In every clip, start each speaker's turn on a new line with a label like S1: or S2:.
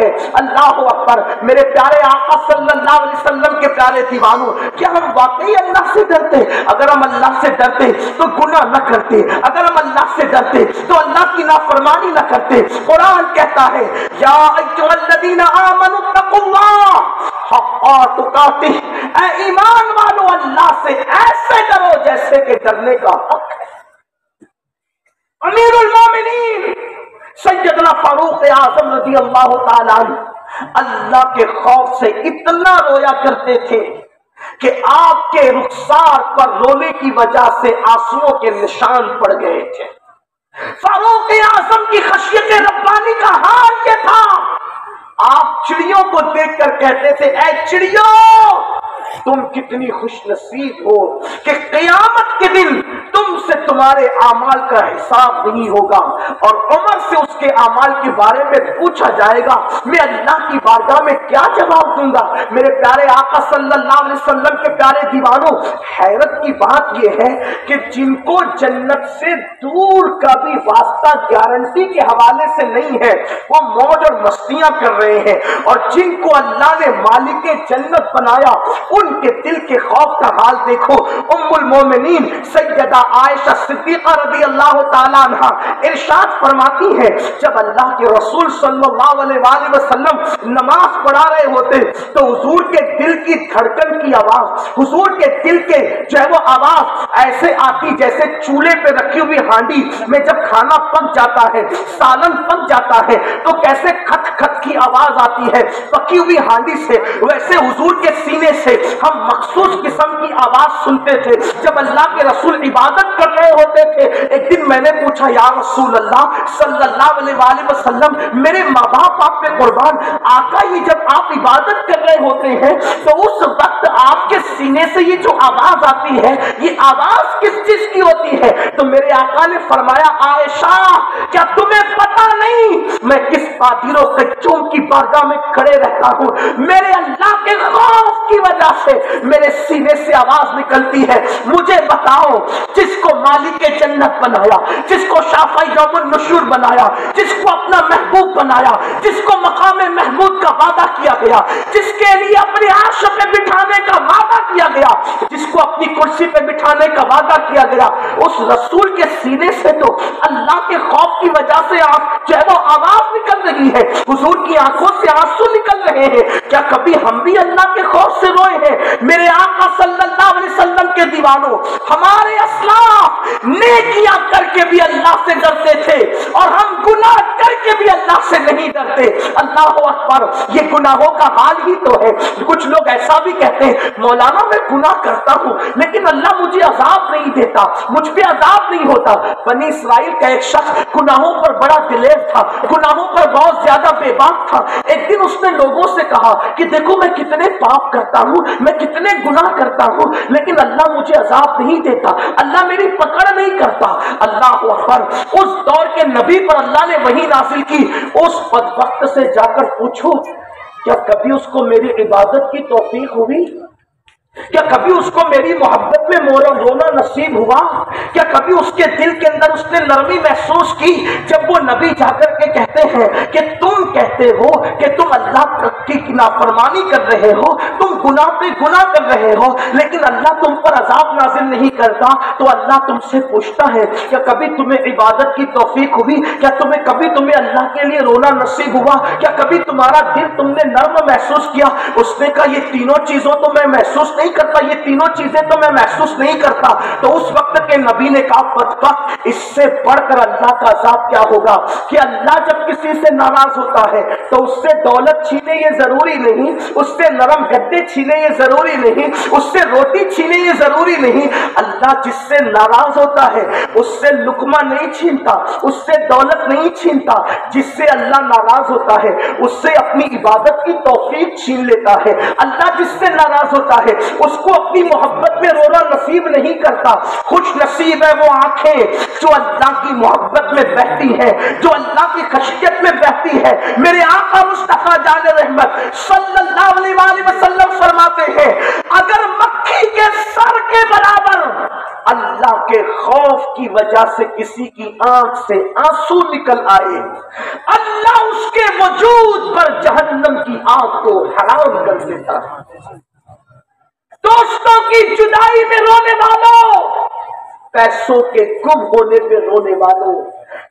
S1: ہے۔ اللہ اکبر، میرے پیارے آقا صلی اللہ علیہ وسلم کے پیارے دیوانوں، کیا ہم واقعی اللہ سے ڈرتے؟ اگر ہم اللہ سے ڈرتے تو گناہ نہ کرتے، اگر ہم اللہ سے ڈرتے تو اللہ کی نافرمانی نہ کرتے۔ قرآن کہتا ہے یا ایھا الذین آمنوا اتقوا اللہ حق تقاتہ، اے ایمان والو اللہ سے ایسے ڈرو جیسے کہ ڈرنے کا حق ہے۔ امیر المومنین سیدنا فاروق اعظم رضی اللہ تعالی عنہ اللہ کے خوف سے اتنا رویا کرتے تھے کہ آپ کے رخسار پر رونے کی وجہ سے آنسوؤں کے نشان پڑ گئے تھے۔ فاروق اعظم کی خشیت ربانی کا حال یہ تھا، آپ چڑیوں کو دیکھ کر کہتے تھے اے چڑیوں تم کتنی خوش نصیب ہو کہ قیامت کے دن تم سے تمہارے اعمال کا حساب نہیں ہوگا، اور عمر سے اس کے اعمال کے بارے میں پوچھا جائے گا، میں اللہ کی بارگاہ میں کیا جواب دوں گا؟ میرے پیارے آقا صلی اللہ علیہ وسلم کے پیارے دیوانوں، حیرت کی بات یہ ہے کہ جن کو جنت سے دور کا بھی واسطہ گارنٹی کے حوالے سے نہیں ہے، وہ موج اور مستیاں کر رہے ہیں، اور جن کو اللہ نے مالک جنت بنایا ان کے دل کے خوف کا حال دیکھو۔ ام المومنین سیدہ عائشہ صدیقہ رضی اللہ تعالی عنہا ارشاد فرماتی ہے جب اللہ کے رسول صلی اللہ علیہ وآلہ وسلم نماز پڑھا رہے ہوتے تو حضور کے دل کی دھڑکن کی آواز، حضور کے دل کے جو ہے وہ آواز ایسے آتی جیسے چولہے پہ رکھی ہوئی ہانڈی میں جب کھانا پک جاتا ہے، سالن پک جاتا ہے تو کیسے کھٹ کھٹ کی آواز آتی ہے پکی ہوئی ہانڈی سے، ویسے حضور کے سینے سے ہم مخصوص قسم کی آواز سنتے تھے جب اللہ کے رسول عبادت کر رہے ہوتے تھے۔ ایک دن میں نے پوچھا یا رسول اللہ صلی اللہ علیہ وآلہ وسلم، میرے ماں باپ آپ پہ قربان، آقا یہ جب آپ عبادت کر رہے ہوتے ہیں تو اس وقت آپ کے سینے سے یہ جو آواز آتی ہے یہ آواز کس چیز کی ہوتی ہے؟ تو میرے آقا نے فرمایا عائشہ کیا تمہیں پتا نہیں میں کس قادر و قیوم کی بارگاہ میں کھڑے رہتا ہوں؟ میرے اللہ کے خوف کی وجہ سے میرے سینے سے آواز نکلتی ہے، مجھے بتاؤ جس کو مالک جنت بنایا، جس کو شافع یوم النشور بنایا، جس کو اپنا محبوب بنایا، جس کو مقام محمود کا وعدہ کیا گیا، جس کے لیے اپنے عرش پہ بٹھانے کا وعدہ کیا گیا، جس کو اپنی کرسی پہ بٹھانے کا وعدہ کیا گیا، اس رسول کے سینے سے تو اللہ کے خوف کی وجہ سے جو ہے وہ آواز نکل رہی ہے، حضور کی آنکھوں سے آنسو نکل رہے ہیں۔ کیا کبھی ہم بھی اللہ کے خوف سے روئے ہیں؟ میرے آقا صلی اللہ علیہ وسلم کے دیوانوں، ہمارے اسلاف نیکیاں کر کے بھی اللہ سے ڈرتے تھے اور ہم گناہ کر کے بھی اللہ سے نہیں ڈرتے۔ اللہ اکبر، یہ گناہوں کا حال ہی تو ہے۔ کچھ لوگ ایسا بھی کہتے ہیں مولانا میں گناہ کرتا ہوں لیکن اللہ مجھے عذاب نہیں دیتا، مجھ پہ عذاب نہیں ہوتا۔ بنی اسرائیل کا ایک شخص گناہوں پر بڑا دلیر تھا، گناہوں پر بہت زیادہ بے باک تھا۔ ایک دن اس نے لوگوں سے کہا کہ دیکھو میں کتنے پاپ کرتا ہوں، میں کتنے گناہ کرتا ہوں، لیکن اللہ مجھے عذاب نہیں دیتا، اللہ میری پکڑ نہیں کرتا۔ اللہ اکبر، اس دور کے نبی پر اللہ نے وحی نازل کی، اس بدبخت سے جا کر پوچھو کیا کبھی اس کو میری عبادت کی توفیق ہوئی؟ کیا کبھی اس کو میری محبت میں رونا نصیب ہوا؟ کیا کبھی اس کے دل کے اندر اس نے نرمی محسوس کی جب وہ نبی جا کر کے کہتے ہیں کہ تم کہتے ہو کہ تم اللہ کی نافرمانی کر رہے ہو، تم گناہ پہ گناہ کر رہے ہو لیکن اللہ تم پر عذاب نازل نہیں کرتا، تو اللہ تم سے پوچھتا ہے کیا کبھی تمہیں عبادت کی توفیق ہوئی؟ کیا کبھی تمہیں اللہ کے لیے رونا نصیب ہوا؟ کیا کبھی تمہارا دل تم نے نرم محسوس کیا؟ اس نے کہا یہ تینوں چیزوں تو میں محسوس نہیں کرتا، یہ تینوں چیزیں تو میں محسوس نہیں کرتا۔ تو اس وقت کے نبی نے کہا بدبخت، اس سے بڑھ کر اللہ کا عذاب کیا ہوگا کہ اللہ جب کسی سے ناراض ہوتا ہے تو اس سے دولت چھینے یہ ضروری نہیں، اس سے نرم گدے چھینے یہ ضروری نہیں، اس سے روٹی چھینے یہ ضروری نہیں۔ اللہ جس سے ناراض ہوتا ہے اس سے لقمہ نہیں چھینتا، اس سے دولت نہیں چھینتا۔ جس سے اللہ ناراض ہوتا ہے اس سے اپنی عبادت کی توفیق چھین لیتا ہے۔ اللہ جس سے ناراض ہوتا ہے اس کو اپنی محبت میں رونا نصیب نہیں کرتا۔ خوش نصیب ہے وہ آنکھیں جو اللہ کی محبت میں بہتی ہیں، جو اللہ کی خشیت میں بہتی ہے۔ میرے آقا مصطفیٰ جان رحمت صلی اللہ علیہ وآلہ وسلم فرماتے ہیں اگر مکھی کے سر کے برابر اللہ کے کے خوف کی وجہ سے کسی کی آنکھ سے آنسو نکل آئے، اللہ اس کے وجود پر جہنم کی آگ کو حرام کر دیتا ہے۔ دوستوں کی جدائی میں رونے والوں، پیسوں کے گم ہونے پہ رونے والوں،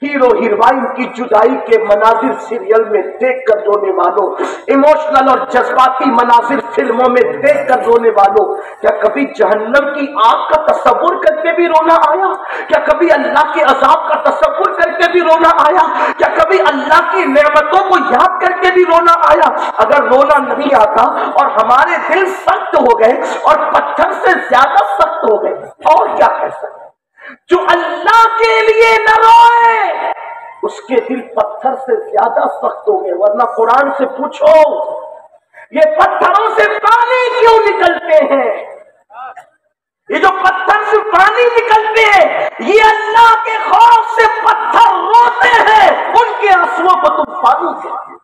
S1: ہیرو ہیروئن کی جدائی کے مناظر سیریل میں دیکھ کر رونے والوں، ایموشنل اور جذباتی مناظر فلموں میں دیکھ کر رونے والوں، کیا کبھی جہنم کی آگ کا تصور کر کے بھی رونا آیا؟ کیا کبھی اللہ کے عذاب کا تصور کر کے بھی رونا آیا؟ کیا کبھی اللہ کی نعمتوں کو یاد کر کے بھی رونا آیا؟ اگر رونا نہیں آتا اور ہمارے دل سخت ہو گئے اور پتھر سے زیادہ سخت ہو گئے، اور کیا کہہ سکتے؟ جو اللہ کے لیے نہ روئے اس کے دل پتھر سے زیادہ سخت ہو گئے۔ ورنہ قرآن سے پوچھو یہ پتھروں سے پانی کیوں نکلتے ہیں؟ یہ جو پتھر سے پانی نکلتے ہیں یہ اللہ کے خوف سے پتھر روتے ہیں، ان کے آنسوؤں کو تم پانی کہتے ہیں۔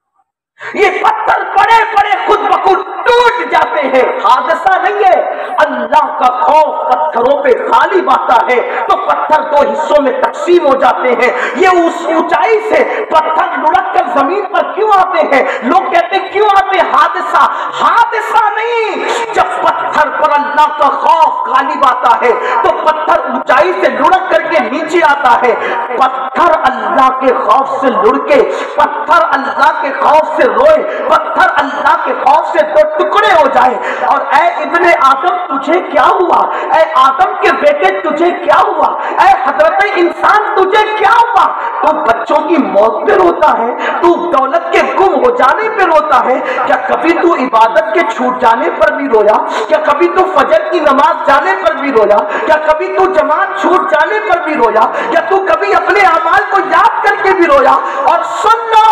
S1: یہ پتھر بڑے بڑے خود بخود ٹوٹ جاتے ہیں، حادثہ نہیں ہے، اللہ کا خوف پتھروں پہ غالب آتا ہے تو پتھر دو حصوں میں تقسیم ہو جاتے ہیں۔ یہ اس اونچائی سے پتھر لڑک کر زمین پر کیوں آتے ہیں؟ لوگ کہتے ہیں کیوں آتے ہیں؟ حادثہ نہیں، جب پتھر پر اللہ کا خوف غالب آتا ہے تو پتھر اونچائی سے لڑک کر کے نیچے آتا ہے۔ پتھر اللہ کے خوف سے لڑکے، پتھر اللہ کے خوف سے روئے، پتھر اللہ کے خوف سے دو ٹکڑے ہو جائے، اور اے ابن آدم تجھے کیا ہوا؟ اے آدم کے بیٹے تجھے کیا ہوا؟ اے حضرت انسان تجھے کیا ہوا؟ تو بچوں کی موت پہ روتا ہے، تو دولت کے گم ہو جانے پہ روتا ہے، کیا کبھی تو عبادت کے چھوٹ جانے پر بھی رویا؟ کیا کبھی تو فجر کی نماز جانے پر بھی رویا؟ کیا کبھی تو جماعت چھوٹ جانے پر بھی رویا؟ کیا تو کبھی اپنے اعمال کو یاد کر کے بھی رویا؟ اور سن لو،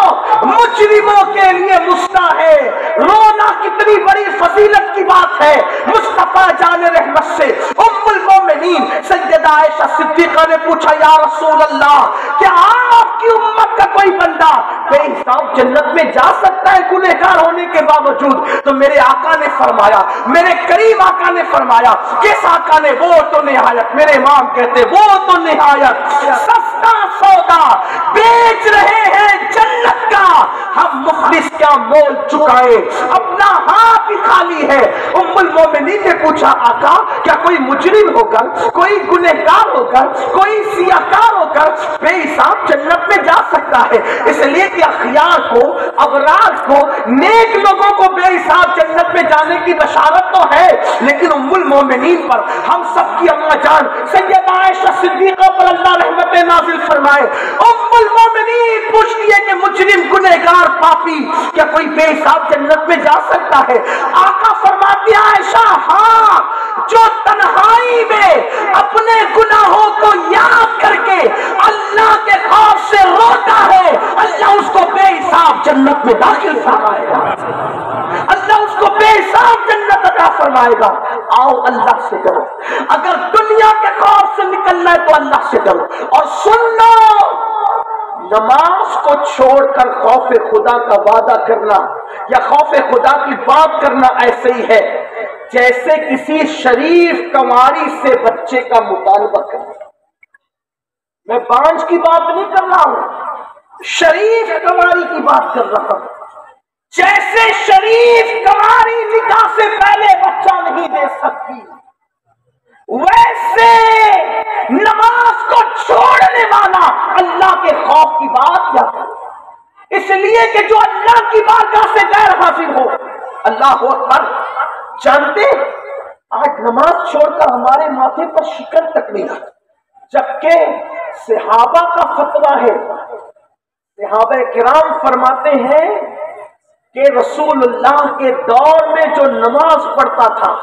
S1: مجرموں کے لیے مستحب ہے رونا، کتنی بڑی فضیلت کی بات ہے۔ مصطفیٰ جان رحمت سے ام المومنین سیدہ عائشہ صدیقہ نے پوچھا یا رسول اللہ، کیا آپ کی امت کا کوئی بندہ بے حساب جنت میں جا سکتا ہے گنہگار ہونے کے باوجود؟ تو میرے آقا نے فرمایا، میرے کریم آقا نے فرمایا، کس آقا نے؟ وہ تو نہایت، میرے امام کہتے وہ تو نہایت سستا سودا بیچ رہے ہیں جنت کا، ہم مخلص کیا مول چکائے، اپنا ہاتھ ہی خالی ہے۔ ام المومنین نے پوچھا آقا کیا کوئی مجرم ہو کر، کوئی گنہگار ہو کر، کوئی سیاہکار ہو کر بے حساب جنت میں جا سکتا ہے؟ اس لیے کہ اخیار کو، ابرار کو، نیک لوگوں کو بے حساب جنت میں جانے کی بشارت تو ہے، لیکن ام المومنین پر، ہم سب کی اماں جان سیدہ عائشہ صدیقہ پر اللہ رحمت نازل فرمائے، ام المومنین پوچھتی ہے کہ مجرم، گنہگار، پاپی کیا کوئی بے حساب جنت میں جا سکتا ہے؟ آقا فرماتی عائشہ ہاں، جو تنہائی میں اپنے گناہوں کو یاد کر کے اللہ کے خوف سے روتا ہے، اللہ اس کو بے حساب جنت میں داخل فرمائے گا، اللہ اس کو بے حساب جنت عطا فرمائے گا۔ آؤ اللہ سے ڈرو، اگر دنیا کے خوف سے نکلنا ہے تو اللہ سے ڈرو، اور سن لو، نماز کو چھوڑ کر خوف خدا کا وعدہ کرنا یا خوف خدا کی بات کرنا ایسے ہی ہے جیسے کسی شریف کنواری سے بچے کا مطالبہ کرنا۔ میں بانج کی بات نہیں کر رہا ہوں، شریف کنواری کی بات کر رہا ہوں۔ جیسے شریف کنواری نکاح سے پہلے بچہ نہیں دے سکتی، ویسے نماز کو چھوڑنے والا اللہ کے خوف کی بات کیا کرے؟ اس لیے کہ جو اللہ کی بارگاہ سے غیر حاضر ہو، اللہ اکبر، جانتے آج نماز چھوڑ کر ہمارے ماتھے پر شکن تک نہیں آتی، جبکہ صحابہ کا فتویٰ ہے، صحابہ کرام فرماتے ہیں کہ رسول اللہ کے دور میں جو نماز پڑھتا تھا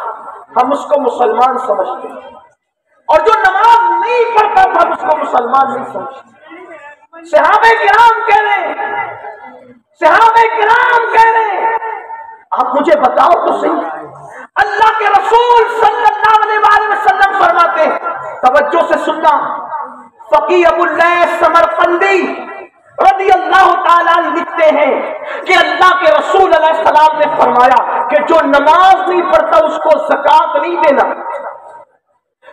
S1: ہم اس کو مسلمان سمجھتے ہیں، اور جو نماز نہیں پڑھتا تھا ہم اس کو مسلمان نہیں سمجھتے۔ صحابہ کرام کہہ رہے ہیں، صحابہ کرام کہہ رہے ہیں، آپ مجھے بتاؤ تو صحیح، اللہ کے رسول صلی اللہ علیہ وسلم فرماتے ہیں، توجہ سے سننا، فقی ابو اللیث سمرقندی رضی اللہ تعالیٰ لکھتے ہیں کہ اللہ کے رسول علیہ السلام نے فرمایا کہ جو نماز نہیں پڑھتا اس کو زکات نہیں دینا،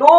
S1: 2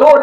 S1: 2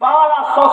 S1: 1200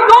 S1: 2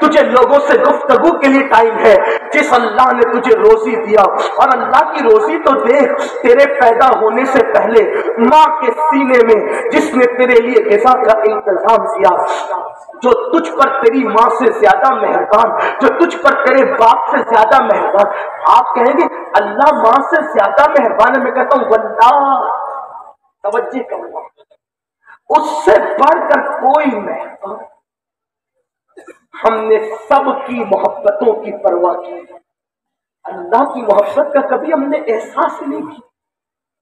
S1: تجھے لوگوں سے گفتگو کے لیے ٹائم ہے. جس اللہ نے تجھے روزی دیا, اور اللہ کی روزی تو دیکھ, تیرے پیدا ہونے سے پہلے ماں کے سینے میں جس نے تیرے لیے غذا کا انتظام کیا, جو تجھ پر تیری ماں سے زیادہ مہربان, جو تجھ پر تیرے باپ سے زیادہ مہربان. آپ کہیں گے اللہ ماں سے زیادہ مہربان ہے, میں کہتا ہوں واللہ, توجہ کرو, اس سے بڑھ کر کوئی مہربان. ہم نے سب کی محبتوں کی پرواہ کی, اللہ کی محبت کا کبھی ہم نے احساس نہیں کیا.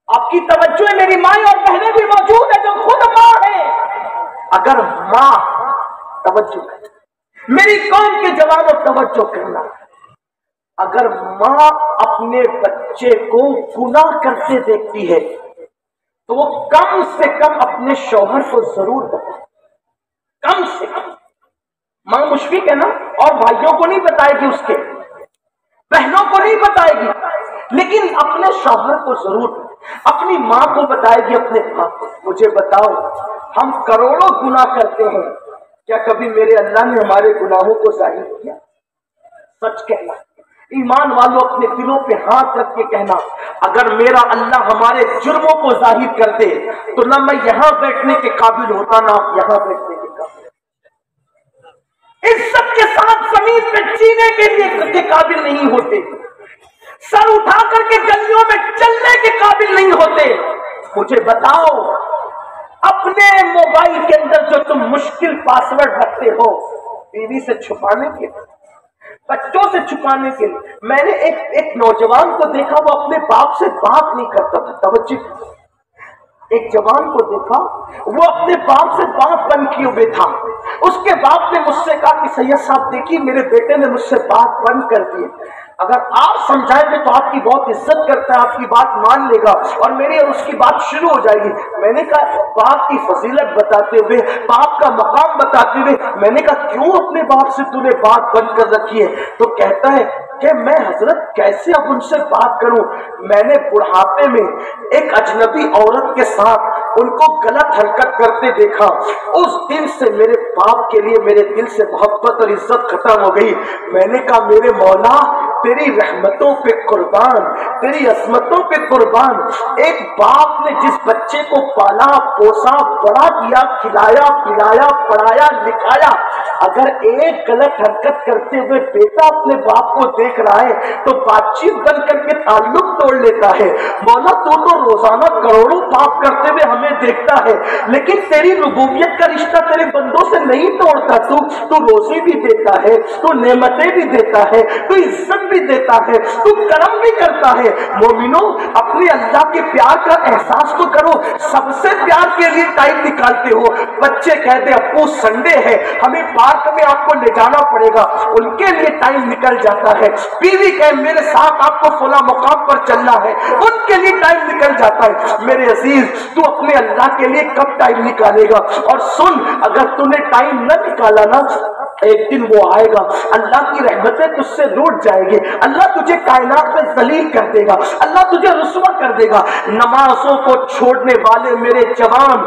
S1: آپ کی توجہ ہے, میری ماں اور بہنیں بھی موجود ہیں جو خود ماں ہے. اگر ماں, توجہ کرنا, میری قوم کے جوانوں توجہ کرنا, اگر ماں اپنے بچے کو گناہ کرتے دیکھتی ہے تو وہ کم سے کم اپنے شوہر کو ضرور بتائے, کم سے کم. ماں مشفق ہے نا, اور بھائیوں کو نہیں بتائے گی, اس کے بہنوں کو نہیں بتائے گی, لیکن اپنے شوہر کو ضرور, اپنی ماں کو بتائے گی, اپنے باپ کو. مجھے بتاؤ, ہم کروڑوں گناہ کرتے ہیں, کیا کبھی میرے اللہ نے ہمارے گناہوں کو ظاہر کیا؟ سچ کہنا, ایمان والوں اپنے دلوں پہ ہاتھ رکھ کے کہنا, اگر میرا اللہ ہمارے جرموں کو ظاہر کر دے تو نہ میں یہاں بیٹھنے کے قابل ہوتا, نہ آپ یہاں بیٹھنے کے قابل, عزت کے ساتھ زمین پہ جینے کے لیے کے قابل نہیں ہوتے, سر اٹھا کر کے گلیوں میں چلنے کے قابل نہیں ہوتے. مجھے بتاؤ, اپنے موبائل کے اندر جو تم مشکل پاسورڈ رکھتے ہو, بیوی سے چھپانے کے لیے, بچوں سے چھپانے کے لیے. میں نے ایک نوجوان کو دیکھا, وہ اپنے باپ سے بات نہیں کرتا تھا. توجہ, ایک جوان کو دیکھا, وہ اپنے باپ سے بات بند کیے ہوئے تھا. اس کے باپ نے مجھ سے کہا کہ سید صاحب دیکھیے, میرے بیٹے نے مجھ سے بات بند کر دی, اگر آپ سمجھائیں گے تو آپ کی بہت عزت کرتا ہے, آپ کی بات مان لے گا, اور میری اور اس کی بات شروع ہو جائے گی. میں نے کہا باپ کی فضیلت بتاتے ہوئے, باپ کا مقام بتاتے ہوئے, میں نے کہا کیوں اپنے باپ سے تو نے بات بند کر رکھی ہے؟ تو کہتا ہے کہ میں حضرت کیسے اب ان سے بات کروں, میں نے بڑھاپے میں ایک اجنبی عورت کے ساتھ ان کو غلط حرکت کرتے دیکھا, اس دن سے میرے باپ کے لیے میرے دل سے محبت اور عزت ختم ہو گئی. میں نے کہا میرے مولا تیری رحمتوں پہ قربان, تیری عظمتوں پہ قربان, ایک باپ نے جس بچے کو پالا پوسا بڑا کیا, کھلایا پلایا پڑھایا لکھایا, اگر ایک غلط حرکت کرتے ہوئے بیٹا اپنے باپ کو دیکھ رہا ہے تو بات چیت بن کر کے تعلق توڑ لیتا ہے. مولا تو روزانہ کروڑوں پاپ کرتے ہوئے ہمیں دیکھتا ہے, لیکن تیری ربوبیت کا رشتہ تیرے بندوں سے نہیں توڑتا. تو روزی بھی دیتا ہے, تو نعمتیں بھی دیتا ہے, تو عزت بھی دیتا ہے, تو کرم بھی کرتا ہے. مومنوں, اپنے اللہ کے پیار کا احساس تو کرو. سب سے پیار کے لیے ٹائم نکالتے ہو. بچے کہتے ابو سنڈے ہے, ہمیں پارک میں آپ کو لے جانا پڑے گا, ان کے لیے ٹائم نکل جاتا ہے. بیوی کہ میرے ساتھ آپ کو فلاں مقام پر چلنا ہے, ان کے لیے ٹائم نکل جاتا ہے. میرے عزیز, تو اپنے اللہ کے لیے کب ٹائم نکالے گا؟ اور سن, اگر تو نے ٹائم نہ نکالا نا, ایک دن وہ آئے گا, اللہ کی رحمتیں تجھ سے روٹ جائے گی, اللہ تجھے کائنات میں ذلیل کر دے گا, اللہ تجھے رسوا کر دے گا. نمازوں کو چھوڑنے والے میرے جوان,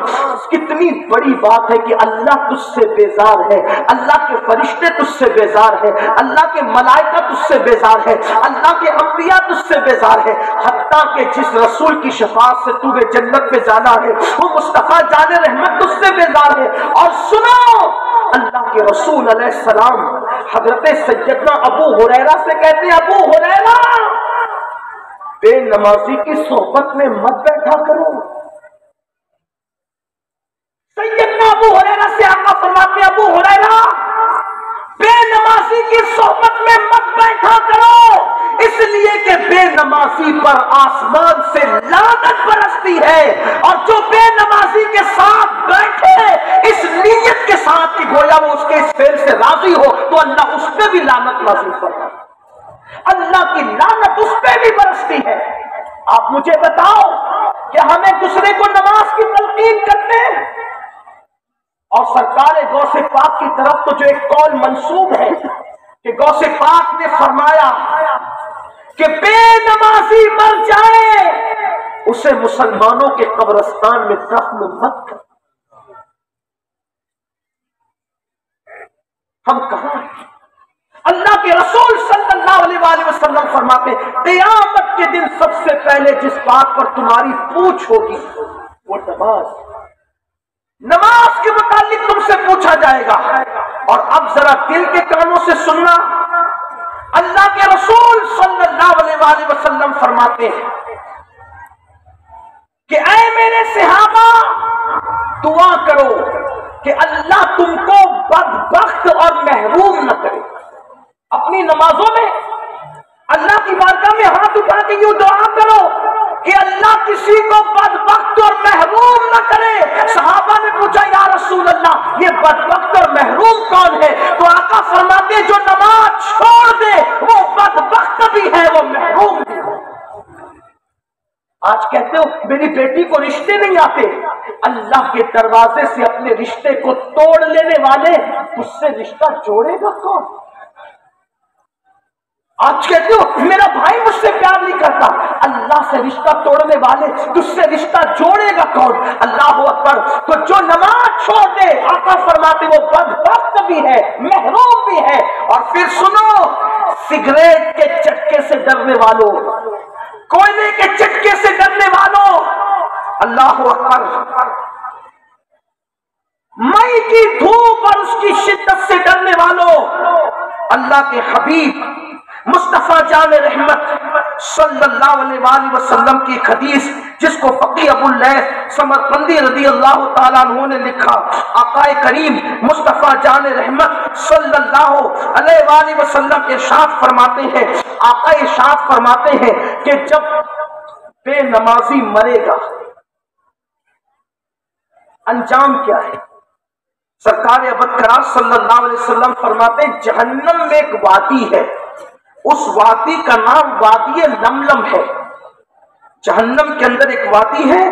S1: کتنی بڑی بات ہے کہ اللہ تجھ سے بیزار ہے, اللہ کے فرشتے تجھ سے بیزار ہے, اللہ کے ملائکہ تجھ سے بیزار ہے, اللہ کے انبیاء تجھ سے بیزار ہے. حتیٰ کہ جس رسول کی شفاعت سے تو نے جنت میں جانا ہے, وہ مصطفیٰ جان رحمت تجھ سے بیزار ہے. اور سنو, اللہ کے رسول علیہ السلام حضرت سیدنا ابو ہریرہ سے کہتے ہیں, ابو ہریرہ بے نمازی کی صحبت میں مت بیٹھا کرو. سیدنا ابو ہریرہ سے آقا فرماتے ہیں, ابو ہریرہ بے نمازی کی صحبت میں مت بیٹھا کرو, اس لیے کہ بے نمازی پر آسمان سے لعنت برستی ہے, اور جو بے نمازی کے ساتھ بیٹھے اس نیت کے ساتھ کہ گویا وہ اس کے اس فعل سے راضی ہو, تو اللہ اس پہ بھی لعنت نازل فرماتا ہے, اللہ کی لعنت اس پہ بھی برستی ہے. آپ مجھے بتاؤ کہ ہم ایک دوسرے کو نماز کی تلقین کرتے ہیں, اور سرکار غوث پاک کی طرف تو جو ایک قول منسوب ہے کہ غوث پاک نے فرمایا کہ بے نمازی مر جائے اسے مسلمانوں کے قبرستان میں دفن مت کر. ہم کہاں ہیں؟ اللہ کے رسول صلی اللہ علیہ وآلہ وسلم فرماتے قیامت کے دن سب سے پہلے جس بات پر تمہاری پوچھ ہوگی وہ نماز کے متعلق تم سے پوچھا جائے گا۔ اور اب ذرا دل کے کانوں سے سننا، اللہ کے رسول صلی اللہ علیہ وآلہ وسلم فرماتے ہیں کہ اے میرے صحابہ دعا کرو کہ اللہ تم کو بدبخت اور محروم نہ کرے۔ اپنی نمازوں میں اللہ کی بارگاہ میں ہاتھ اٹھا کے یوں دعا کرو کہ اللہ کسی کو بدبخت اور محروم نہ کرے۔ صحابہ نے پوچھا یا رسول اللہ یہ بدبخت اور محروم کون ہے؟ تو آقا فرماتے جو نماز چھوڑ دے وہ بدبخت بھی ہے وہ محروم بھی ہے۔ آج کہتے ہو میری بیٹی کو رشتے نہیں آتے، اللہ کے دروازے سے اپنے رشتے کو توڑ لینے والے اس سے رشتہ جوڑے گا کون؟ آج کہتے ہو میرا بھائی مجھ سے پیار نہیں کرتا، اللہ سے رشتہ توڑنے والے تجھ سے رشتہ جوڑے گا کون؟ اللہ اکبر۔ تو جو نماز چھوڑ دے آقا فرماتے وہ بدبخت بھی ہے محروم بھی ہے۔ اور پھر سنو، سگریٹ کے چٹکے سے ڈرنے والوں، کوئلے کے چٹکے سے ڈرنے والوں، اللہ اکبر، مئی کی دھوپ اور اس کی شدت سے ڈرنے والوں، اللہ کے حبیب مصطفیٰ جان رحمت صلی اللہ علیہ وآلہ وسلم کی ایک حدیث جس کو فقی ابو اللیث سمرقندی رضی اللہ تعالیٰ عنہ نے لکھا، آقا کریم مصطفیٰ جان رحمت صلی اللہ علیہ وآلہ وسلم ارشاد فرماتے ہیں، آقا ارشاد فرماتے ہیں کہ جب بے نمازی مرے گا انجام کیا ہے؟ سرکار ابدکرار صلی اللہ علیہ وسلم فرماتے ہیں جہنم میں ایک وادی ہے، اس وادی کا نام وادی لملم ہے۔ جہنم کے اندر ایک وادی ہے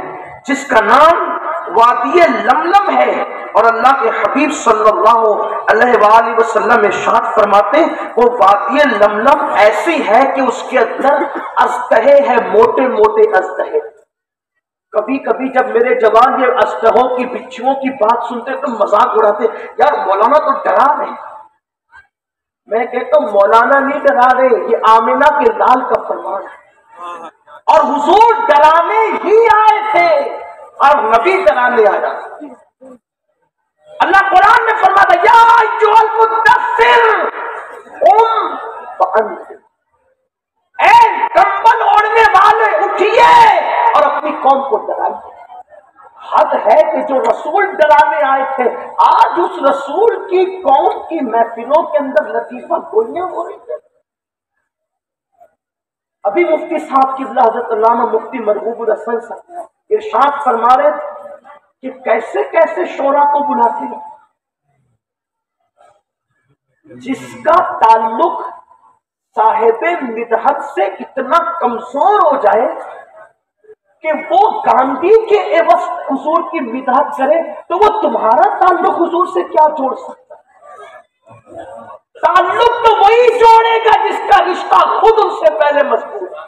S1: جس کا نام وادی لملم ہے، اور اللہ کے حبیب صلی اللہ علیہ وآلہ وسلم ارشاد فرماتے وہ وادی لملم ایسی ہے کہ اس کے اندر اژدہے ہے، موٹے موٹے اژدہے۔ کبھی کبھی جب میرے جوان یہ اژدہوں کی بچھوؤں کی بات سنتے تو مذاق اڑاتے، یار مولانا تو ڈرا رہے۔ میں کہتا ہوں مولانا نہیں ڈرا رہے، یہ آمنہ کے لال کا فرمان ہے، اور حضور ڈرانے ہی آئے تھے اور نبی ڈرانے آیا۔ اللہ قرآن میں فرماتا یا ایھا المدثر قم فانذر، اے کمبل اوڑھنے والے اٹھیے اور اپنی قوم کو ڈرائیے۔ حد ہے کہ جو رسول ڈرانے آئے تھے آج اس رسول کی قوم کی محفلوں کے اندر لطیفہ گوئیاں ہو رہی تھے۔ ابھی مفتی صاحب کی حضرت علامہ مفتی مرغوب الحسن صاحب ارشاد فرما رہے کہ کیسے کیسے شعراء کو بلاتے ہیں جس کا تعلق صاحب مدحت سے اتنا کمزور ہو جائے کہ وہ گاندھی کے عوض حضور کی مدحت کرے تو وہ تمہارا تعلق حضور سے کیا جوڑ سکتا ہے؟ تعلق تو وہی جوڑے گا جس کا رشتہ خود ان سے پہلے مضبوط ہے۔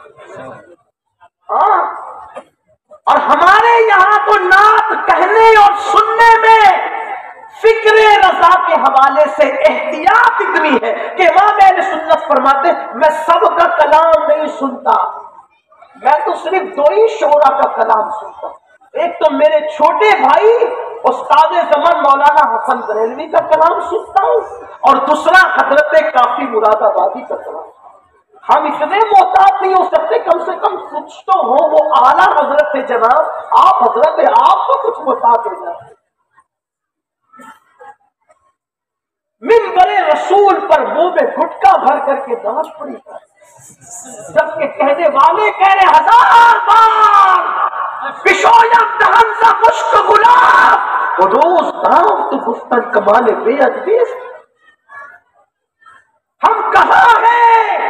S1: ہاں، اور ہمارے یہاں تو نعت کہنے اور سننے میں فکر رضا کے حوالے سے احتیاط اتنی ہے کہ امام اہل سنت فرماتے میں سب کا کلام نہیں سنتا، میں تو صرف دو ہی شعراء کا کلام سنتا ہوں۔ ایک تو میرے چھوٹے بھائی استاد زمان مولانا حسن بریلوی کا کلام سنتا ہوں، اور دوسرا حضرت کافی مراد آبادی کا کلام۔ ہم اتنے محتاط نہیں ہو سکتے، کم سے کم کچھ تو ہو، وہ اعلیٰ حضرت ہے جناب، آپ حضرت آپ کو کچھ محتاط ہو جائے۔ منبر رسول پر منہ میں گٹکا بھر کر کے نماز پڑھی جبکہ کہنے والے کہہ رہے ہزار بار پشویم دہن سا مشک گلاب روز نام تو گفتن کمال بے ادبی۔ ہم کہاں ہیں؟